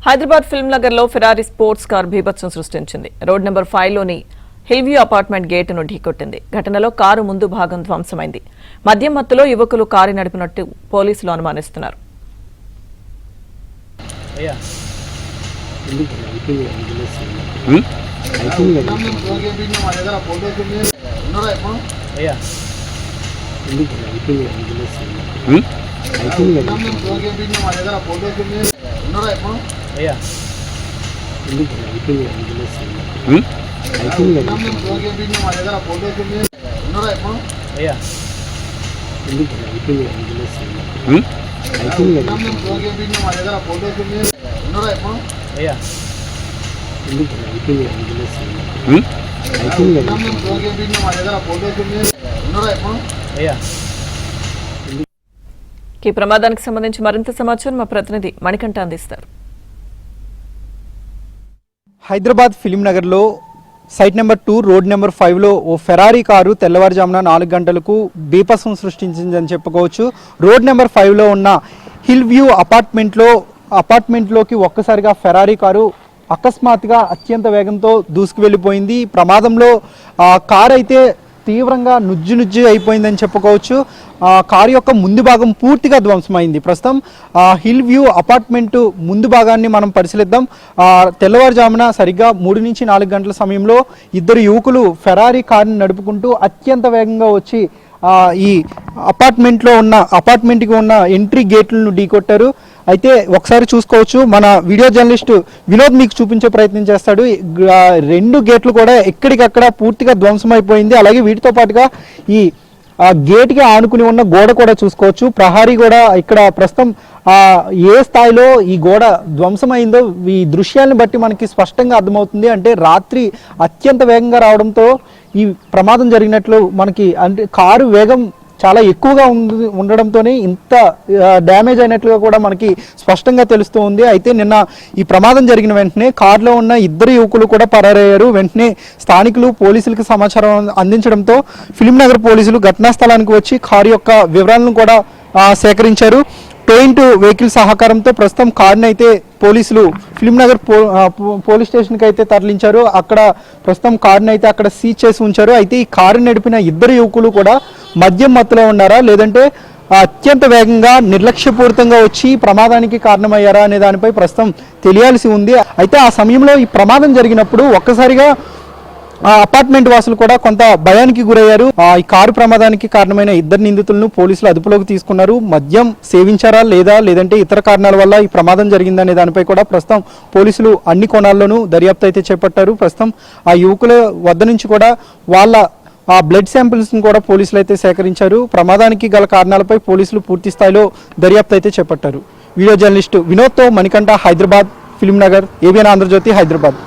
Hyderabad film Nagar లో Ferrari sports car బీభత్సం సృష్టించింది. రోడ్ నెంబర్ 5 లోని హిల్వ్యూ అపార్ట్మెంట్ గేటును ఢీకొట్టింది. ఘటనలో కారు ముందు భాగం ధ్వంసమైంది. మద్యం మత్తులో యువకులు కారు నడిపినట్టు పోలీసులు అనుమానిస్తున్నారు. ఈ ప్రమాదానికి సంబంధించి మరింత సమాచారం మా ప్రతినిధి మణికంఠ అందిస్తారు. హైదరాబాద్ ఫిలిం నగర్లో సైట్ నెంబర్ 2 రోడ్ నెంబర్ 5లో ఓ ఫెరారీ కారు తెల్లవారుజామున 4 గంటలకు బీభత్సం సృష్టించిందని చెప్పుకోవచ్చు. రోడ్ నెంబర్ 5లో ఉన్న హిల్వ్యూ అపార్ట్మెంట్లోకి ఒక్కసారిగా ఫెరారీ కారు అకస్మాత్తుగా అత్యంత వేగంతో దూసుకు వెళ్ళిపోయింది. ప్రమాదంలో కారు అయితే తీవ్రంగా నుజ్జు అయిపోయిందని చెప్పుకోవచ్చు. కారు యొక్క ముందు భాగం పూర్తిగా ధ్వంసమైంది. ప్రస్తుతం హిల్ వ్యూ అపార్ట్మెంట్ ముందు భాగాన్ని మనం పరిశీలిద్దాం. తెల్లవారుజామున సరిగ్గా 3 నుంచి 4 గంటల సమయంలో ఇద్దరు యువకులు ఫెరారీ కారుని నడుపుకుంటూ అత్యంత వేగంగా వచ్చి ఈ అపార్ట్మెంట్కి ఉన్న ఎంట్రీ గేట్లను ఢీకొట్టారు. అయితే ఒకసారి చూసుకోవచ్చు, మన వీడియో జర్నలిస్ట్ వినోద్ మీకు చూపించే ప్రయత్నం చేస్తాడు. 2 గేట్లు కూడా ఎక్కడికక్కడ పూర్తిగా ధ్వంసమైపోయింది. అలాగే వీటితో పాటుగా ఈ గేట్కి ఆనుకుని ఉన్న గోడ కూడా చూసుకోవచ్చు. ప్రహారీ కూడా ఇక్కడ ప్రస్తుతం ఏ స్థాయిలో ఈ గోడ ధ్వంసమైందో ఈ దృశ్యాలను బట్టి మనకి స్పష్టంగా అర్థమవుతుంది. అంటే రాత్రి అత్యంత వేగంగా రావడంతో ఈ ప్రమాదం జరిగినట్లు మనకి, అంటే కారు వేగం చాలా ఎక్కువగా ఉండడంతోనే ఇంత డ్యామేజ్ అయినట్లుగా కూడా మనకి స్పష్టంగా తెలుస్తూ ఉంది. అయితే నిన్న ఈ ప్రమాదం జరిగిన వెంటనే కారులో ఉన్న ఇద్దరు యువకులు కూడా పరారయ్యారు. వెంటనే స్థానికులు పోలీసులకు సమాచారం అందించడంతో ఫిలిం నగర్ పోలీసులు ఘటనా స్థలానికి వచ్చి కారు యొక్క వివరాలను కూడా సేకరించారు. పెయింట్ వెహికల్ సహకారంతో ప్రస్తుతం కారుని అయితే పోలీసులు ఫిలిం నగర్ పోలీస్ స్టేషన్కి అయితే తరలించారు. అక్కడ ప్రస్తుతం కారుని అయితే అక్కడ సీజ్ చేసి ఉంచారు. అయితే ఈ కారు నడిపిన ఇద్దరు యువకులు కూడా మద్యం మత్తులో ఉన్నారా, లేదంటే అత్యంత వేగంగా నిర్లక్ష్యపూరితంగా వచ్చి ప్రమాదానికి కారణమయ్యారా అనే దానిపై ప్రస్తుతం తెలియాల్సి ఉంది. అయితే ఆ సమయంలో ఈ ప్రమాదం జరిగినప్పుడు ఒక్కసారిగా అపార్ట్మెంట్ వాసులు కూడా కొంత భయానికి గురయ్యారు. ఈ కారు ప్రమాదానికి కారణమైన ఇద్దరు నిందితులను పోలీసులు అదుపులోకి తీసుకున్నారు. మద్యం సేవించారా లేదంటే ఇతర కారణాల వల్ల ఈ ప్రమాదం జరిగిందనే దానిపై కూడా ప్రస్తుతం పోలీసులు అన్ని కోణాల్లోనూ దర్యాప్తు అయితే చేపట్టారు. ప్రస్తుతం ఆ యువకుల వద్ద నుంచి కూడా వాళ్ళ బ్లడ్ శాంపిల్స్ని కూడా పోలీసులు అయితే సేకరించారు. ప్రమాదానికి గల కారణాలపై పోలీసులు పూర్తి స్థాయిలో దర్యాప్తు అయితే చేపట్టారు. వీడియో జర్నలిస్టు వినోద్తో మణికంఠ, హైదరాబాద్ ఫిలిం నగర్, ఏబిఎన్ ఆంధ్రజ్యోతి, హైదరాబాద్.